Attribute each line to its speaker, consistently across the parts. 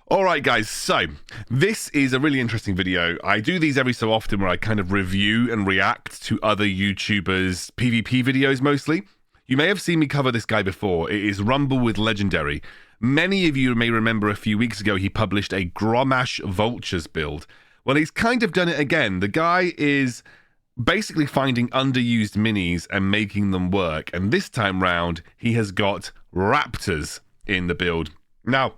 Speaker 1: Alright guys, so this is a really interesting video. I do these every so often where I kind of review and react to other YouTubers' PvP videos mostly. You may have seen me cover this guy before. It is Rumble with Legendary. Many of you may remember a few weeks ago he published a Grommash Vultures build. Well, he's kind of done it again. The guy is basically finding underused minis and making them work. And this time round, he has got raptors in the build. Now,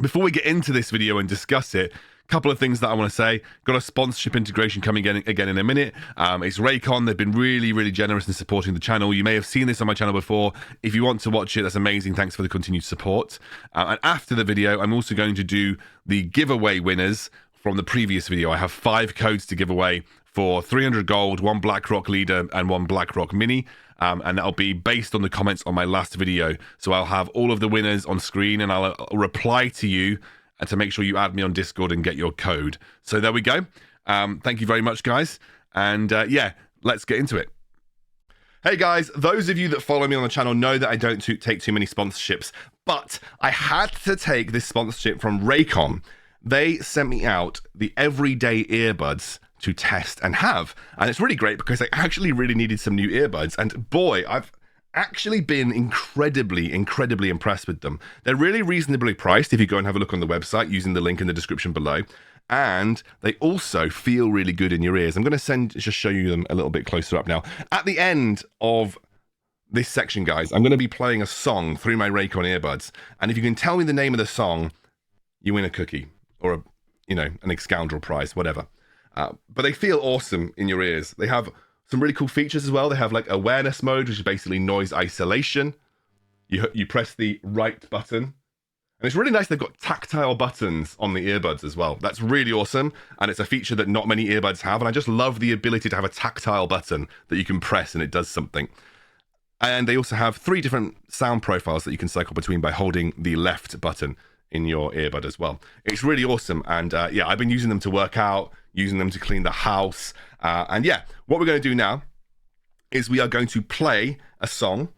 Speaker 1: before we get into this video and discuss it, a couple of things that I want to say. Got a sponsorship integration coming again in a minute. It's Raycon. They've been really generous in supporting the channel. You may have seen this on my channel before. If you want to watch it, that's amazing. Thanks for the continued support. And after the video, I'm also going to do the giveaway winners from the previous video. I have 5 codes to give away for 300 gold, 1 BlackRock leader, and 1 BlackRock mini. And that'll be based on the comments on my last video. So I'll have all of the winners on screen and I'll reply to you and to make sure you add me on Discord and get your code. So there we go. Thank you very much, guys. And yeah, let's get into it. Hey guys, those of you that follow me on the channel know that I don't take too many sponsorships, but I had to take this sponsorship from Raycon. They sent me out the everyday earbuds to test and have, and it's really great because I actually really needed some new earbuds, and boy, I've actually been incredibly impressed with them. They're really reasonably priced if you go and have a look on the website using the link in the description below, and they also feel really good in your ears. I'm going to just show you them a little bit closer up now. At the end of this section, guys, I'm going to be playing a song through my Raycon earbuds, and if you can tell me the name of the song, you win a cookie or an Excoundrel prize, whatever. But they feel awesome in your ears. They have some really cool features as well. They have like awareness mode, which is basically noise isolation. You press the right button. And it's really nice they've got tactile buttons on the earbuds as well. That's really awesome. And it's a feature that not many earbuds have. And I just love the ability to have a tactile button that you can press and it does something. And they also have 3 different sound profiles that you can cycle between by holding the left button in your earbud as well. It's really awesome. And yeah, I've been using them to work out, using them to clean the house. And yeah, what we're going to do now is we are going to play a song.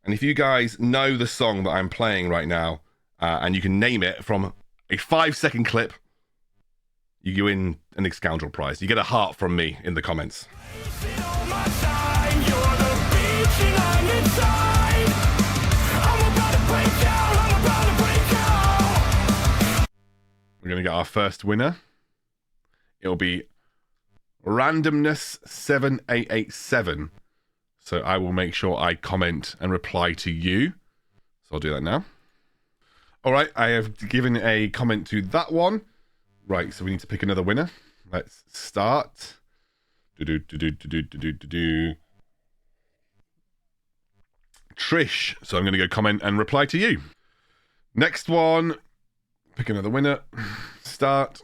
Speaker 1: And if you guys know the song that I'm playing right now, and you can name it from a 5-second clip, you win an Excoundrel prize. You get a heart from me in the comments. We're going to get our first winner. It'll be randomness 7887. So I will make sure I comment and reply to you. So I'll do that now. All right, I have given a comment to that one. Right, so we need to pick another winner. Let's start. Trish. So I'm going to go comment and reply to you. Next one. Pick another winner. Start.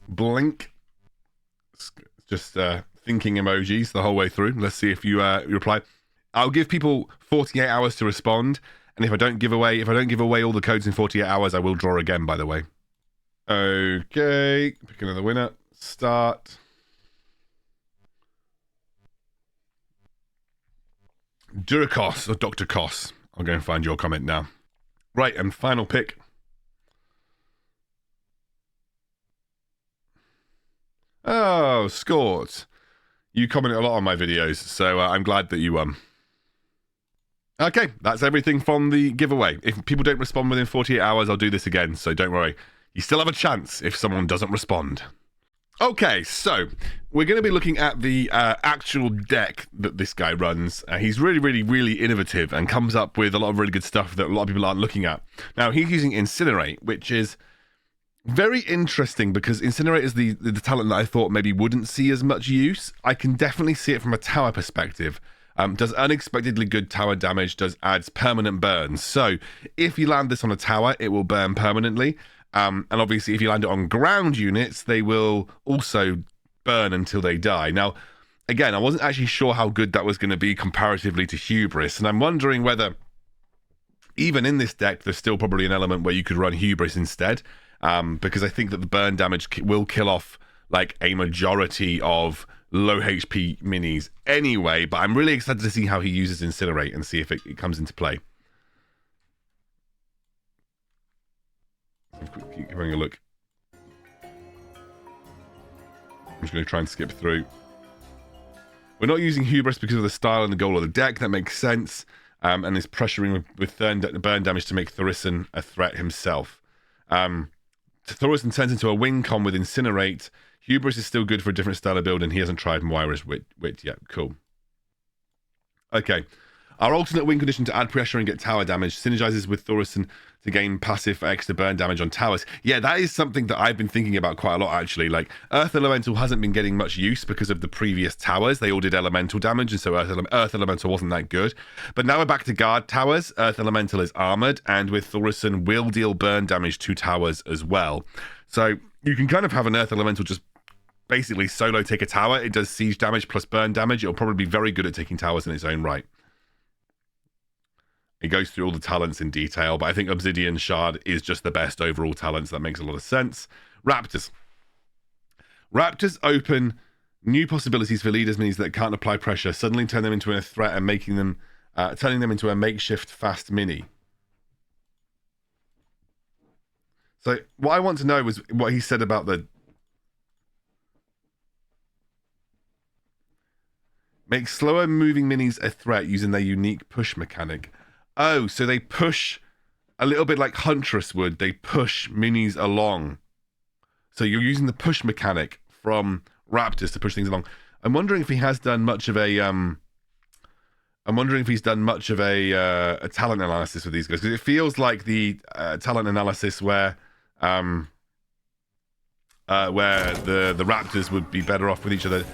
Speaker 1: Blink. Just thinking emojis the whole way through. Let's see if you reply. I'll give people 48 hours to respond, and if I don't give away all the codes in 48 hours, I will draw again, by the way. Okay, pick another winner. Start. Duracos or Dr. Kos. I'll go and find your comment now. Right, and final pick. Oh, Scort. You comment a lot on my videos, so I'm glad that you won. Okay, that's everything from the giveaway. If people don't respond within 48 hours, I'll do this again, so don't worry. You still have a chance if someone doesn't respond. Okay, so we're going to be looking at the actual deck that this guy runs. He's really innovative and comes up with a lot of really good stuff that a lot of people aren't looking at. Now, he's using Incinerate, which is very interesting because Incinerate is the talent that I thought maybe wouldn't see as much use. I can definitely see it from a tower perspective. Does unexpectedly good tower damage, adds permanent burns. So if you land this on a tower, it will burn permanently. And obviously, if you land it on ground units, they will also burn until they die. Now, again, I wasn't actually sure how good that was going to be comparatively to Hubris. And I'm wondering whether, even in this deck, there's still probably an element where you could run Hubris instead. Because I think that the burn damage will kill off like a majority of low HP minis anyway. But I'm really excited to see how he uses Incinerate and see if it comes into play. Keep having a look. I'm just going to try and skip through. We're not using Hubris because of the style and the goal of the deck. That makes sense. And is pressuring with burn damage to make Thaurissan a threat himself. Thaurissan turns into a wing con with Incinerate. Hubris is still good for a different style of build, and he hasn't tried Moira's Wit yet. Cool. Okay. Our alternate wing condition to add pressure and get tower damage synergizes with Thaurissan to gain passive for extra burn damage on towers. Yeah, that is something that I've been thinking about quite a lot, actually. Like, Earth Elemental hasn't been getting much use because of the previous towers. They all did elemental damage, and so Earth Elemental wasn't that good. But now we're back to guard towers. Earth Elemental is armored, and with Thaurissan will deal burn damage to towers as well. So you can kind of have an Earth Elemental just basically solo take a tower. It does siege damage plus burn damage. It'll probably be very good at taking towers in its own right. It goes through all the talents in detail, but I think Obsidian Shard is just the best overall talent, so that makes a lot of sense. Raptors. Raptors open new possibilities for leaders minis that can't apply pressure, suddenly turn them into a threat and making them, turning them into a makeshift fast mini. So what I want to know was what he said about the... Make slower moving minis a threat using their unique push mechanic. Oh, so they push a little bit like Huntress would. They push minis along. So you're using the push mechanic from Raptors to push things along. I'm wondering if he has done much of a a talent analysis with these guys, because it feels like the talent analysis where the Raptors would be better off with each other.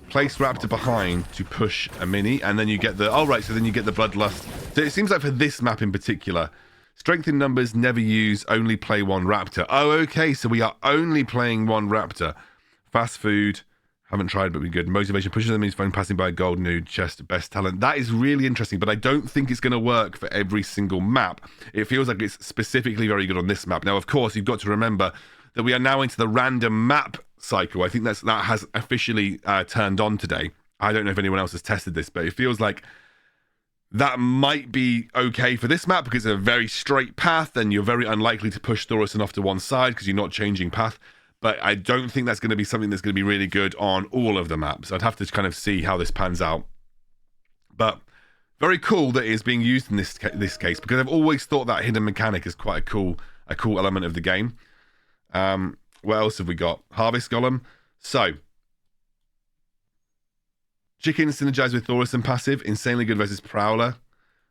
Speaker 1: Place Raptor behind to push a mini, and then you get the... Oh, right, so then you get the Bloodlust. So it seems like for this map in particular, strength in numbers, never use, only play one Raptor. Oh, okay, so we are only playing one Raptor. Fast food, haven't tried, but be good. Motivation, pushes them in his phone, passing by a gold nude, chest, best talent. That is really interesting, but I don't think it's going to work for every single map. It feels like it's specifically very good on this map. Now, of course, you've got to remember that we are now into the random map cycle. I think that has officially turned on today. I don't know if anyone else has tested this, but it feels like that might be okay for this map because it's a very straight path and you're very unlikely to push Thaurissan off to one side because you're not changing path. But I don't think that's going to be something that's going to be really good on all of the maps. I'd have to kind of see how this pans out. But very cool that it is being used in this case, because I've always thought that hidden mechanic is quite a cool element of the game. What else have we got? Harvest Golem. So, Chickens synergize with Thaurissan passive. Insanely good versus Prowler.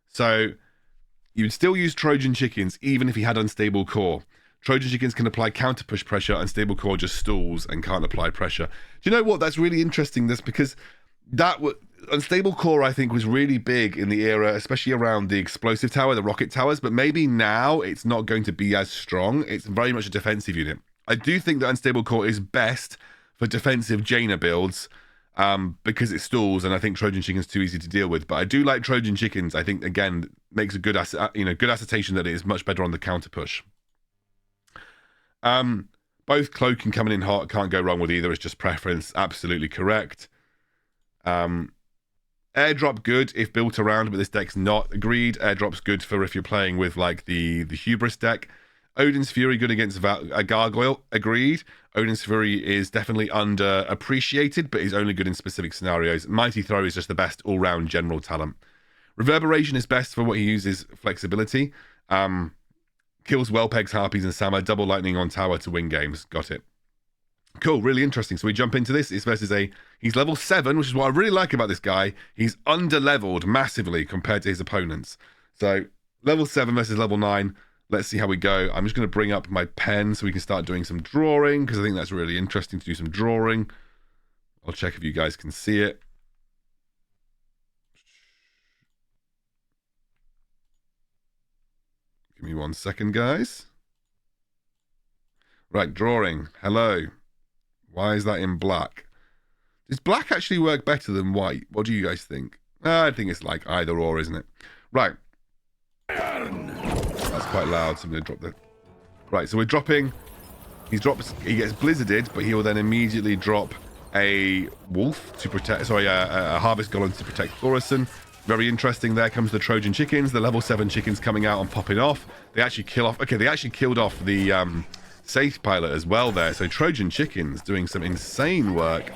Speaker 1: So, you'd still use Trojan Chickens even if he had Unstable Core. Trojan Chickens can apply counter push pressure. Unstable Core just stalls and can't apply pressure. Do you know what? That's really interesting. That's because Unstable Core, I think, was really big in the era, especially around the Explosive Tower, the Rocket Towers. But maybe now it's not going to be as strong. It's very much a defensive unit. I do think that Unstable Core is best for defensive Jaina builds because it stalls, and I think Trojan Chicken's too easy to deal with. But I do like Trojan Chickens. I think, again, makes a good assertion that it is much better on the counter push. Both Cloak and Coming in Hot, can't go wrong with either. It's just preference. Absolutely correct. Airdrop good if built around, but this deck's not. Agreed. Airdrop's good for if you're playing with like the Hubris deck. Odin's Fury good against a Gargoyle. Agreed. Odin's Fury is definitely underappreciated, but is only good in specific scenarios. Mighty Throw is just the best all-round general talent. Reverberation is best for what he uses flexibility. Kills Wellpegs, Harpies, and Sama. Double lightning on tower to win games. Got it. Cool, really interesting. So we jump into this. It's versus he's level 7, which is what I really like about this guy. He's under-leveled massively compared to his opponents. So level 7 versus level 9. Let's see how we go. I'm just going to bring up my pen so we can start doing some drawing, because I think that's really interesting to do some drawing. I'll check if you guys can see it. Give me 1 second, guys. Right, drawing. Hello. Why is that in black? Does black actually work better than white? What do you guys think? I think it's like either or, isn't it? Right. That's quite loud, so I'm going to drop that. Right, so we're dropping... He gets blizzarded, but he will then immediately drop a wolf to protect... Sorry, a harvest golem to protect Thaurissan. Very interesting. There comes the Trojan Chickens. The level 7 chickens coming out and popping off. They actually kill off... Okay, they actually killed off the Safe Pilot as well there. So Trojan Chickens doing some insane work.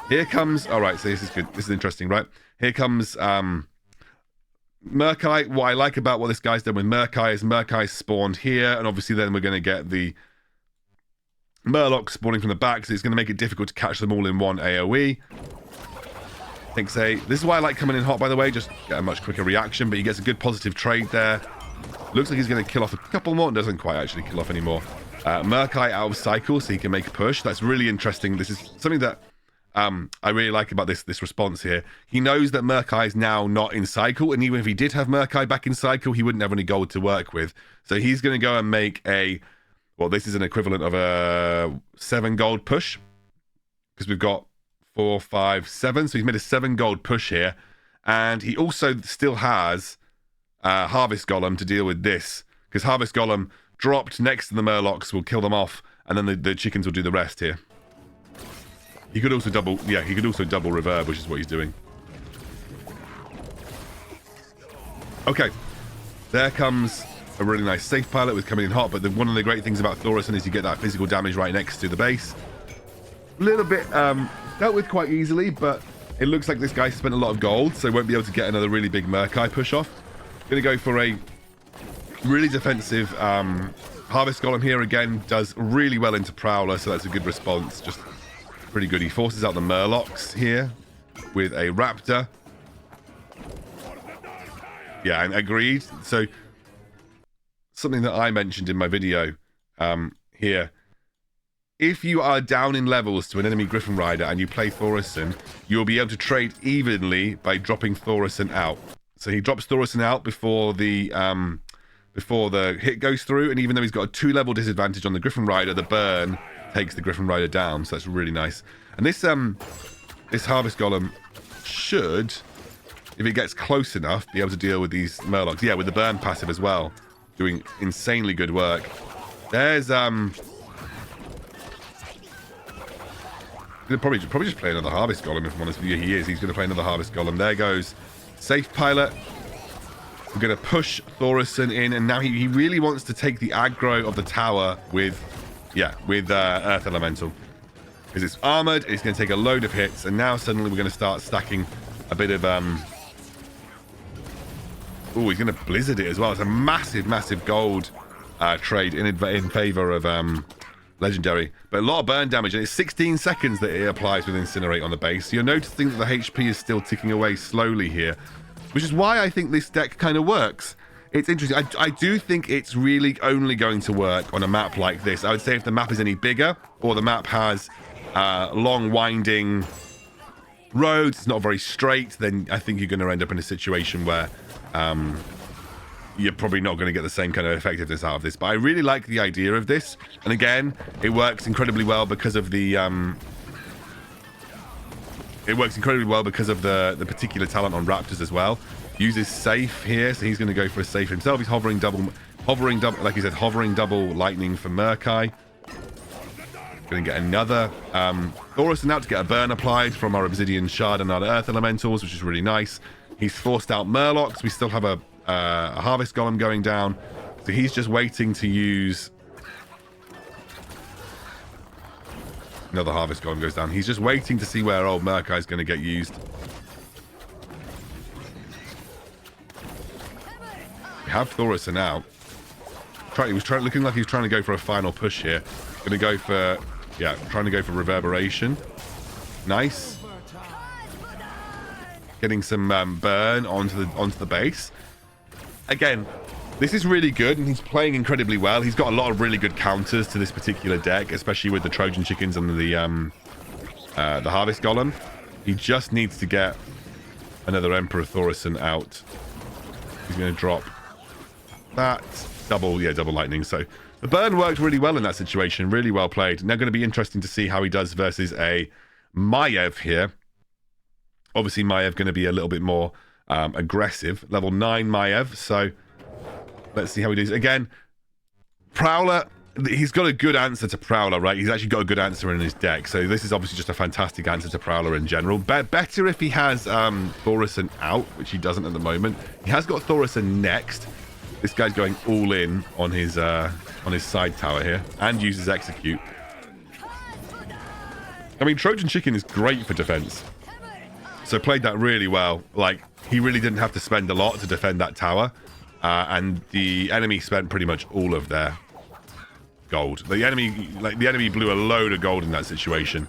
Speaker 1: Here comes... All right, so this is good. This is interesting, right? Here comes Murkai. What I like about what this guy's done with Murkai is Murkai spawned here, and obviously then we're going to get the Murloc spawning from the back, so it's going to make it difficult to catch them all in one AoE. I think this is why I like coming in hot, by the way, just get a much quicker reaction, but he gets a good positive trade there. Looks like he's going to kill off a couple more. Doesn't quite actually kill off anymore. Murkai out of cycle, so he can make a push. That's really interesting. This is something that I really like about this response here. He knows that Murkai is now not in cycle, and even if he did have Murkai back in cycle, he wouldn't have any gold to work with. So he's going to go and make a... Well, this is an equivalent of a 7 gold push, because we've got 4, 5, 7. So he's made a 7 gold push here, and he also still has Harvest Golem to deal with this, because Harvest Golem dropped next to the Murlocs will kill them off, and then the chickens will do the rest here. He could also double, yeah, he could also double reverb, which is what he's doing. Okay, there comes a really nice Safe Pilot with coming in hot, but one of the great things about Thaurissan is you get that physical damage right next to the base. A little bit dealt with quite easily, but it looks like this guy spent a lot of gold, so won't be able to get another really big Murkai push off. Going to go for a really defensive Harvest Golem here. Again, does really well into Prowler, so that's a good response. Just pretty good. He forces out the Murlocs here with a Raptor. Yeah, and agreed. So something that I mentioned in my video here. If you are down in levels to an enemy Griffin Rider and you play Thaurissan, you'll be able to trade evenly by dropping Thaurissan out. So he drops Thaurissan out before the hit goes through, and even though he's got a 2-level disadvantage on the Griffin Rider, the burn takes the Griffin Rider down. So that's really nice. And this Harvest Golem should, if it gets close enough, be able to deal with these Murlocs. Yeah, with the burn passive as well, doing insanely good work. There's probably just play another Harvest Golem, if I'm honest with you. He is. He's going to play another Harvest Golem. There goes Safe Pilot. We're going to push Thaurissan in, and now he really wants to take the aggro of the tower with Earth Elemental. Because it's armored, it's going to take a load of hits, and now suddenly we're going to start stacking a bit of... Oh, he's going to Blizzard it as well. It's a massive, massive gold trade in favor of Legendary. But a lot of burn damage, and it's 16 seconds that it applies with Incinerate on the base. So you're noticing that the HP is still ticking away slowly here, which is why I think this deck kind of works. It's interesting. I do think it's really only going to work on a map like this. I would say if the map is any bigger, or the map has long, winding roads, it's not very straight, then I think you're going to end up in a situation where you're probably not going to get the same kind of effectiveness out of this. But I really like the idea of this. And again, it works incredibly well because of the... It works incredibly well because of the particular talent on Raptors as well. Uses safe here, so he's going to go for a safe himself. He's hovering double, like he said, hovering double lightning for Murkai. Going to get another Thaurissan out to get a burn applied from our Obsidian Shard and our Earth Elementals, which is really nice. He's forced out Murlocs. We still have a Harvest Golem going down, so he's just waiting to use... Another Harvest Golem goes down. He's just waiting to see where old Murkai is going to get used. We have Thaurissan out. Looking like he's trying to go for a final push here. Going to go for... Yeah, trying to go for Reverberation. Nice. Getting some burn onto the base. Again, this is really good, and he's playing incredibly well. He's got a lot of really good counters to this particular deck, especially with the Trojan Chickens and the Harvest Golem. He just needs to get another Emperor Thaurissan out. He's going to drop that. Double lightning. So the burn worked really well in that situation. Really well played. Now going to be interesting to see how he does versus a Maiev here. Obviously, Maiev going to be a little bit more aggressive. Level 9 Maiev. So let's see how he does. Again, Prowler, he's got a good answer to Prowler, right? He's actually got a good answer in his deck. So this is obviously just a fantastic answer to Prowler in general. Better if he has Thaurissan out, which he doesn't at the moment. He has got Thaurissan next. This guy's going all in on his side tower here and uses execute. I mean, Trojan Chicken is great for defense. So played that really well. Like, he really didn't have to spend a lot to defend that tower. And the enemy spent pretty much all of their gold. The enemy blew a load of gold in that situation.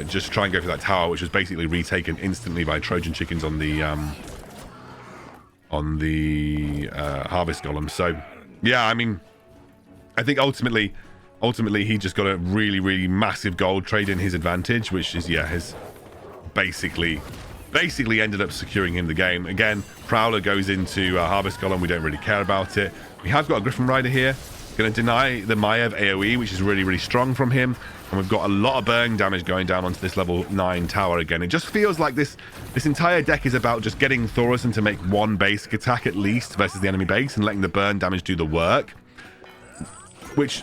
Speaker 1: Just try and go for that tower, which was basically retaken instantly by Trojan Chickens on the Harvest Golem. So, yeah, I mean, I think ultimately he just got a really, really massive gold trade in his advantage, which is, yeah, has basically ended up securing him the game. Again, Prowler goes into Harvest Golem. We don't really care about it. We have got a Griffin Rider here. Going to deny the Maiev AoE, which is really, really strong from him. And we've got a lot of burn damage going down onto this level 9 tower again. It just feels like this entire deck is about just getting Thaurissan to make one basic attack at least versus the enemy base and letting the burn damage do the work. Which,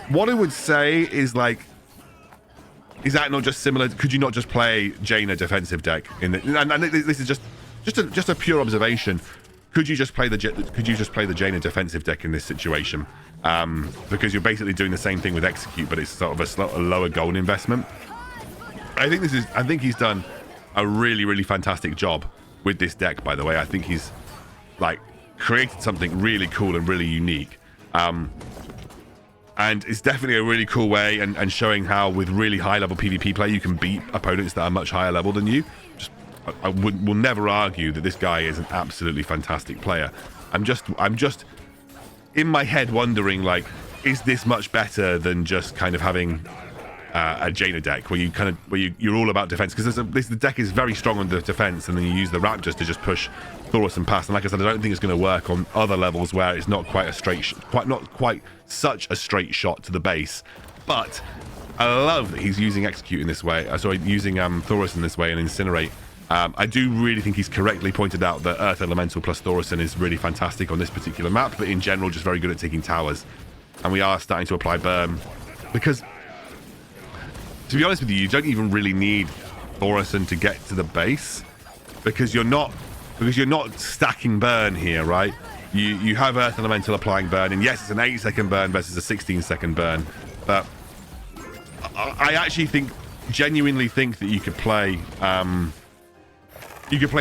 Speaker 1: what I would say is like, is that not just similar? Could you not just play Jaina defensive deck in the? And this is just a pure observation. Could you just play the Jaina defensive deck in this situation? Because you're basically doing the same thing with execute, but it's sort of a lower gold investment. I think he's done a really, really fantastic job with this deck. By the way, I think he's like created something really cool and really unique. And it's definitely a really cool way and showing how with really high level PvP play you can beat opponents that are much higher level than you. I will never argue that this guy is an absolutely fantastic player. I'm just in my head wondering, like, is this much better than just kind of having a Jaina deck where you're all about defense? Because the deck is very strong on the defense, and then you use the Raptors to just push Thaurissan past. And like I said, I don't think it's going to work on other levels where it's not quite a straight, not quite such a straight shot to the base. But I love that he's using execute in this way. Using Thaurissan this way and incinerate. I do really think he's correctly pointed out that Earth Elemental plus Thaurissan is really fantastic on this particular map, but in general just very good at taking towers. And we are starting to apply burn because, to be honest with you don't even really need Thaurissan to get to the base because you're not stacking burn here, right? You have Earth Elemental applying burn, and yes, it's an 8-second burn versus a 16-second burn, but I actually genuinely think that you could play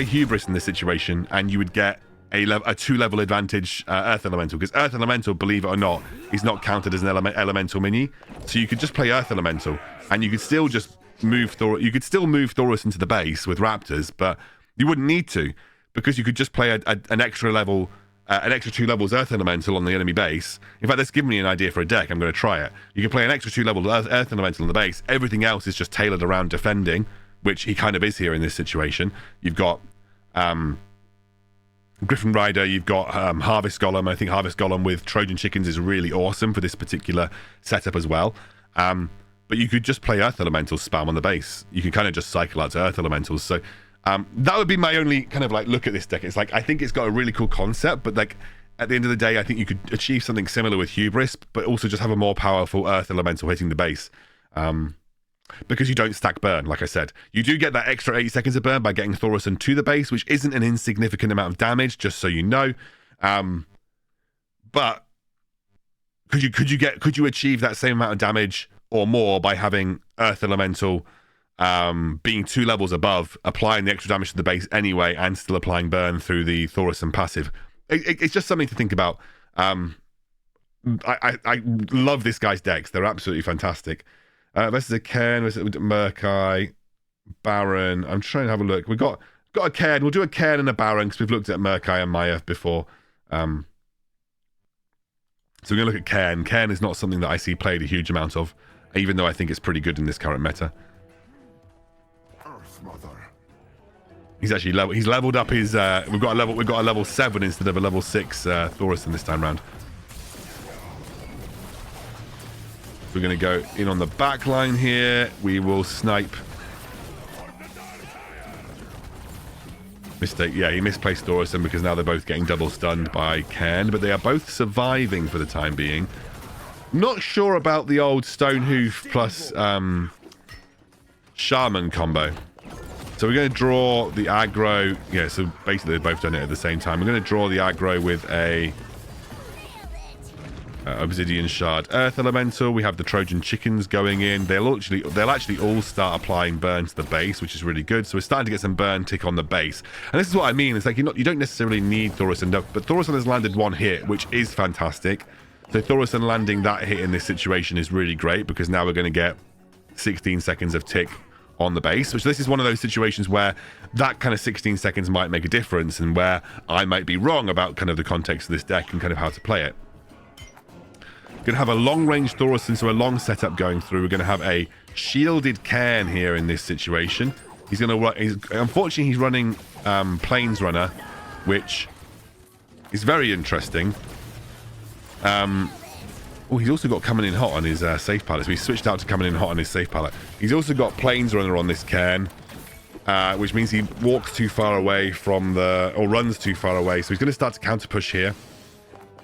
Speaker 1: Hubris in this situation, and you would get a 2-level advantage Earth Elemental, because Earth Elemental, believe it or not, is not counted as an elemental mini. So you could just play Earth Elemental, and you could still just move Thaurissan into the base with Raptors, but you wouldn't need to, because you could just play an extra level, an extra 2 levels Earth Elemental on the enemy base. In fact, that's given me an idea for a deck. I'm going to try it. You can play an extra 2 levels Earth Elemental on the base. Everything else is just tailored around defending, which he kind of is here in this situation. You've got Griffin Rider, you've got Harvest Golem. I think Harvest Golem with Trojan Chickens is really awesome for this particular setup as well. But you could just play Earth Elemental spam on the base. You can kind of just cycle out to Earth Elementals. So that would be my only kind of like look at this deck. It's like, I think it's got a really cool concept, but like at the end of the day, I think you could achieve something similar with Hubris, but also just have a more powerful Earth Elemental hitting the base. Because you don't stack burn, like I said. You do get that extra 8 seconds of burn by getting Thaurissan to the base, which isn't an insignificant amount of damage, just so you know. But could you achieve that same amount of damage or more by having Earth Elemental being 2 levels above, applying the extra damage to the base anyway, and still applying burn through the Thaurissan passive? It's just something to think about. I love this guy's decks. They're absolutely fantastic. Versus a Cairn, versus Murkai, Baron. I'm trying to have a look. We've got a Cairn. We'll do a Cairn and a Baron because we've looked at Murkai and Maiev before. So we're going to look at Cairn. Cairn is not something that I see played a huge amount of, even though I think it's pretty good in this current meta. Earth Mother. He's actually he's leveled up his. We've got a level 7 instead of a level 6 Thaurissan this time round. We're going to go in on the back line here. We will snipe. Mistake. Yeah, he misplaced Thaurissan because now they're both getting double stunned by Cairn, but they are both surviving for the time being. Not sure about the old Stonehoof plus Shaman combo. So we're going to draw the aggro. Yeah, so basically they've both done it at the same time. We're going to draw the aggro with a Obsidian Shard Earth Elemental. We have the Trojan Chickens going in. They'll actually all start applying burn to the base, which is really good. So we're starting to get some burn tick on the base. And this is what I mean. It's like you don't necessarily need Thaurissan, but Thaurissan has landed one hit, which is fantastic. So Thaurissan landing that hit in this situation is really great, because now we're going to get 16 seconds of tick on the base, which this is one of those situations where that kind of 16 seconds might make a difference, and where I might be wrong about kind of the context of this deck and kind of how to play it. Going to have a long-range Thaurissan, so a long setup going through. We're going to have a shielded Cairn here in this situation. He's going to run. Unfortunately, he's running Plains Runner, which is very interesting. Oh, he's also got coming in hot on his safe palette. So he switched out to coming in hot on his safe palette. He's also got Plains Runner on this Cairn, which means he walks too far away from the, or runs too far away. So he's going to start to counter push here.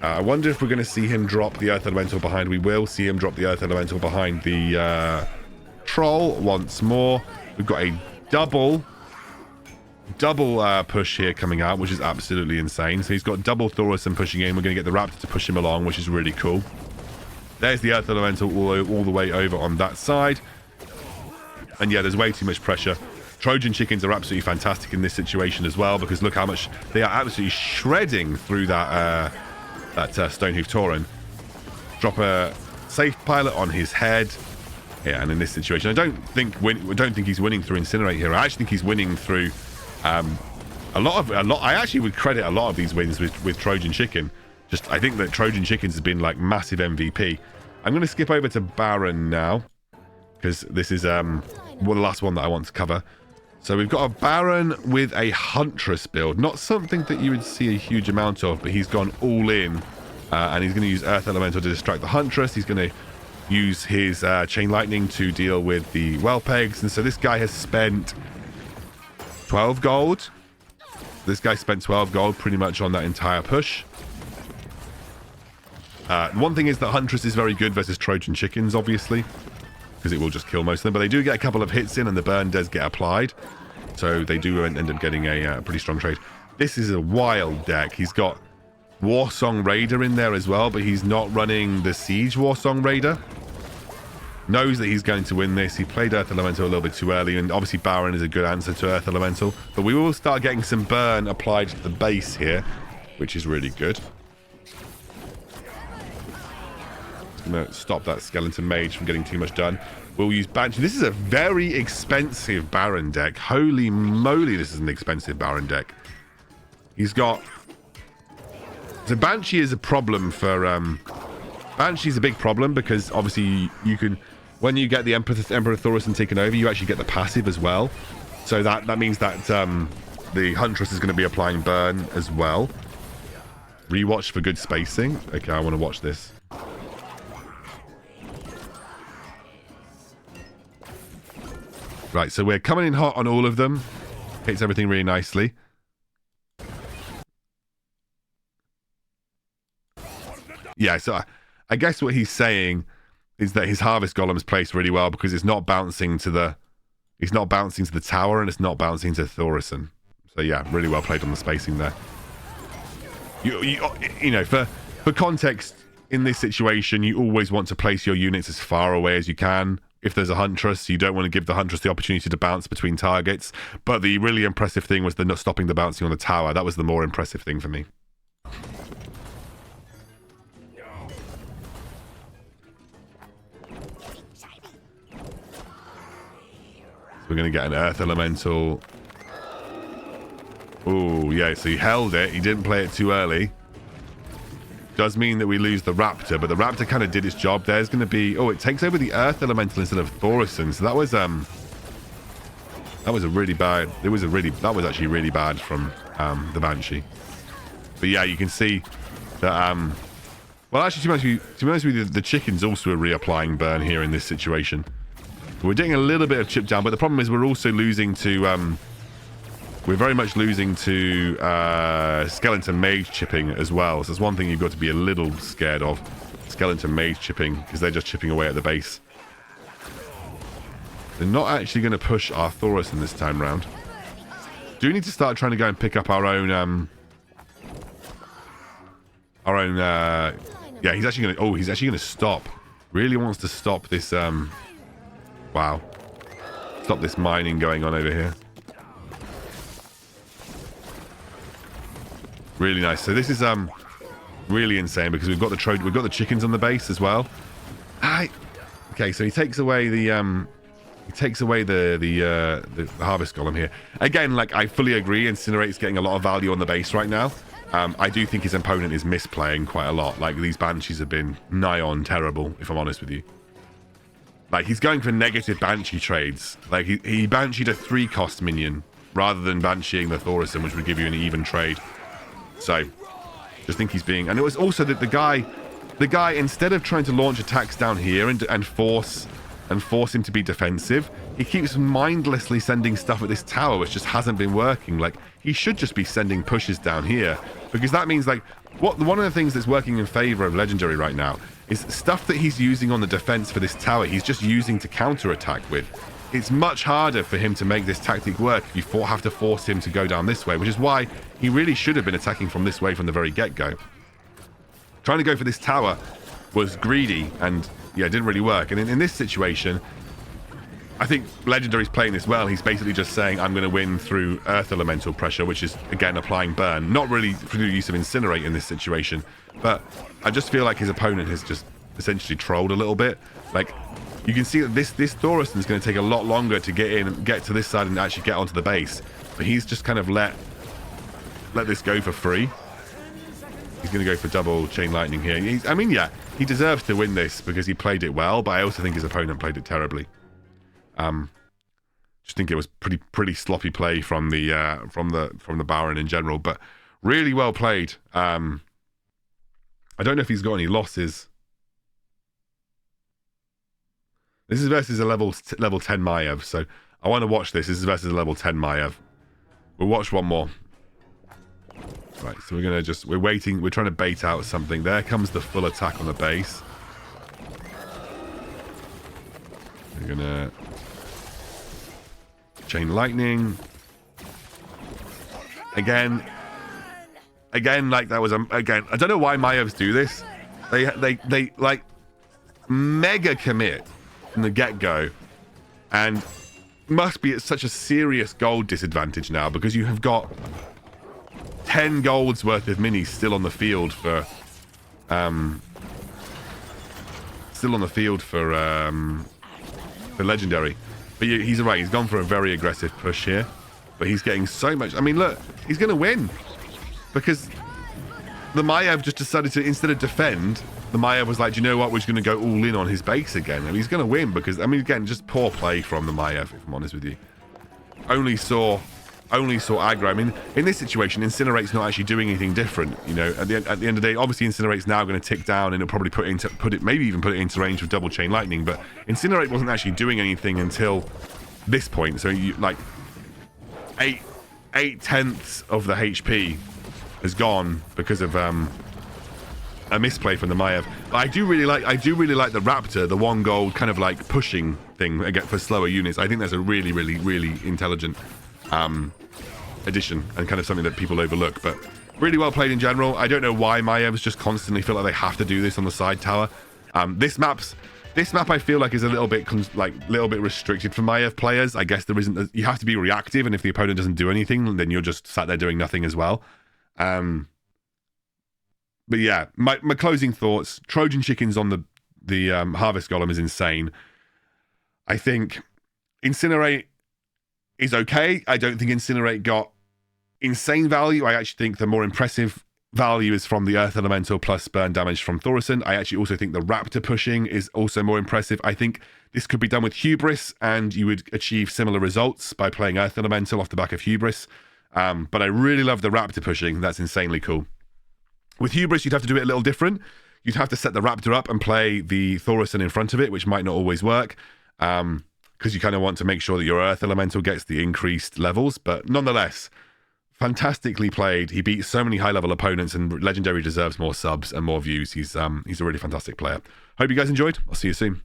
Speaker 1: I wonder if we're going to see him drop the Earth Elemental behind. We will see him drop the Earth Elemental behind the Troll once more. We've got a double push here coming out, which is absolutely insane. So he's got double Thaurissan pushing in. We're going to get the Raptor to push him along, which is really cool. There's the Earth Elemental all the way over on that side. And yeah, there's way too much pressure. Trojan Chickens are absolutely fantastic in this situation as well, because look how much they are absolutely shredding through that Stonehoof Tauren. Drop a safe pilot on his head. Yeah, and in this situation, I don't think he's winning through Incinerate here. I actually think he's winning through I actually would credit a lot of these wins with Trojan Chicken. I think that Trojan Chickens has been like massive MVP. I'm going to skip over to Baron now, because this is the last one that I want to cover. So we've got a Baron with a Huntress build. Not something that you would see a huge amount of, but he's gone all in. And he's going to use Earth Elemental to distract the Huntress. He's going to use his Chain Lightning to deal with the Well Pegs. And so this guy has spent 12 gold. This guy spent 12 gold pretty much on that entire push. One thing is that Huntress is very good versus Trojan Chickens, obviously, because it will just kill most of them. But they do get a couple of hits in, and the burn does get applied. So they do end up getting a pretty strong trade. This is a wild deck. He's got Warsong Raider in there as well, but he's not running the Siege Warsong Raider. Knows that he's going to win this. He played Earth Elemental a little bit too early, and obviously Baron is a good answer to Earth Elemental. But we will start getting some burn applied to the base here, which is really good. Going to stop that Skeleton Mage from getting too much done. We'll use Banshee. This is a very expensive Baron deck. Holy moly, this is an expensive Baron deck. He's got... So Banshee is a problem for... Banshee's a big problem, because obviously you can... When you get the Emperor Thaurissan taken over, you actually get the passive as well. So that means that the Huntress is going to be applying burn as well. Rewatch for good spacing. Okay, I want to watch this. Right, so we're coming in hot on all of them. Hits everything really nicely. Yeah, so I guess what he's saying is that his Harvest Golem's placed really well, because it's not bouncing to the tower, and it's not bouncing to Thaurissan. So yeah, really well played on the spacing there. You know, for context, in this situation, you always want to place your units as far away as you can. If there's a Huntress, you don't want to give the Huntress the opportunity to bounce between targets. But the really impressive thing was the not stopping the bouncing on the tower. That was the more impressive thing for me. We're going to get an Earth Elemental. Oh, yeah, so he held it. He didn't play it too early. Does mean that we lose the Raptor, but the Raptor kind of did its job. There's going to be... Oh, it takes over the Earth Elemental instead of Thaurissan. So that was a really bad... That was actually really bad from the Banshee. But yeah, you can see that... Well, actually, to be honest with you, the Chickens also are reapplying burn here in this situation. We're doing a little bit of chip down, but the problem is we're also losing to... We're very much losing to Skeleton Mage chipping as well. So that's one thing you've got to be a little scared of. Skeleton Mage chipping, because they're just chipping away at the base. They're not actually going to push our Thaurissan this time round. Do need to start trying to go and pick up our own yeah, he's actually gonna stop. Really wants to stop this wow. Stop this mining going on over here. Really nice. So this is really insane because we've got the chickens on the base as well. Okay, so he takes away the harvest golem here. Again, like, I fully agree, Incinerate's getting a lot of value on the base right now. I do think his opponent is misplaying quite a lot. Like, these Banshees have been nigh on terrible, if I'm honest with you. Like, he's going for negative Banshee trades. Like, he Bansheed a 3-cost minion rather than Bansheeing the Thaurissan, which would give you an even trade. So, just think he's being... And it was also that the guy, instead of trying to launch attacks down here and force him to be defensive, he keeps mindlessly sending stuff at this tower, which just hasn't been working. Like, he should just be sending pushes down here, because that means, like, one of the things that's working in favor of Legendary right now is stuff that he's using on the defense for this tower, he's just using to counter-attack with. It's much harder for him to make this tactic work if you have to force him to go down this way, which is why he really should have been attacking from this way from the very get-go. Trying to go for this tower was greedy and, yeah, it didn't really work. And in this situation, I think Legendary's playing this well. He's basically just saying, I'm going to win through Earth Elemental pressure, which is, again, applying burn. Not really through the use of Incinerate in this situation, but I just feel like his opponent has just essentially trolled a little bit. Like, you can see that this Thaurissan is going to take a lot longer to get in and get to this side and actually get onto the base. But he's just kind of let this go for free. He's going to go for double Chain Lightning here. I mean, yeah, he deserves to win this because he played it well, but I also think his opponent played it terribly. Just think it was pretty sloppy play from the Baron in general, but really well played. I don't know if he's got any losses. This is versus a level 10 Maiev, so I want to watch this. This is versus a level 10 Maiev. We'll watch one more. Right, so we're waiting. We're trying to bait out something. There comes the full attack on the base. We're gonna Chain Lightning. Again, like that was again. I don't know why Maievs do this. They like mega commit from the get-go, and must be at such a serious gold disadvantage now because you have got 10 gold's worth of minis still on the field for Legendary. But he's right, he's gone for a very aggressive push here, but he's getting so much. I mean, look, he's going to win because the Maiev just decided to, instead of defend, the Maiev was like, do you know what, we're just going to go all in on his base again. And he's going to win because, I mean, again, just poor play from the Maiev, if I'm honest with you. Only saw aggro. I mean, in this situation, Incinerate's not actually doing anything different. You know, at the end of the day, obviously Incinerate's now going to tick down, and it'll probably maybe even put it into range with double Chain Lightning. But Incinerate wasn't actually doing anything until this point. So you like 8/10 of the HP has gone because of a misplay from the Maiev. But I do really like the Raptor, the 1 gold kind of like pushing thing again for slower units. I think that's a really intelligent addition and kind of something that people overlook, but really well played in general. I don't know why Maievs just constantly feel like they have to do this on the side tower. This map I feel like is a little bit restricted for Maiev players. I guess there isn't. You have to be reactive, and if the opponent doesn't do anything, then you're just sat there doing nothing as well. But yeah, my closing thoughts: Trojan chickens on the Harvest Golem is insane. I think Incinerate is okay. I don't think Incinerate got insane value. I actually think the more impressive value is from the Earth Elemental plus burn damage from Thaurissan. I actually also think the Raptor pushing is also more impressive. I think this could be done with Hubris, and you would achieve similar results by playing Earth Elemental off the back of Hubris. But I really love the Raptor pushing. That's insanely cool. With Hubris, you'd have to do it a little different. You'd have to set the Raptor up and play the Thaurissan in front of it, which might not always work. Because you kind of want to make sure that your Earth Elemental gets the increased levels. But nonetheless, fantastically played. He beat so many high-level opponents, and Legendary deserves more subs and more views. He's a really fantastic player. Hope you guys enjoyed. I'll see you soon.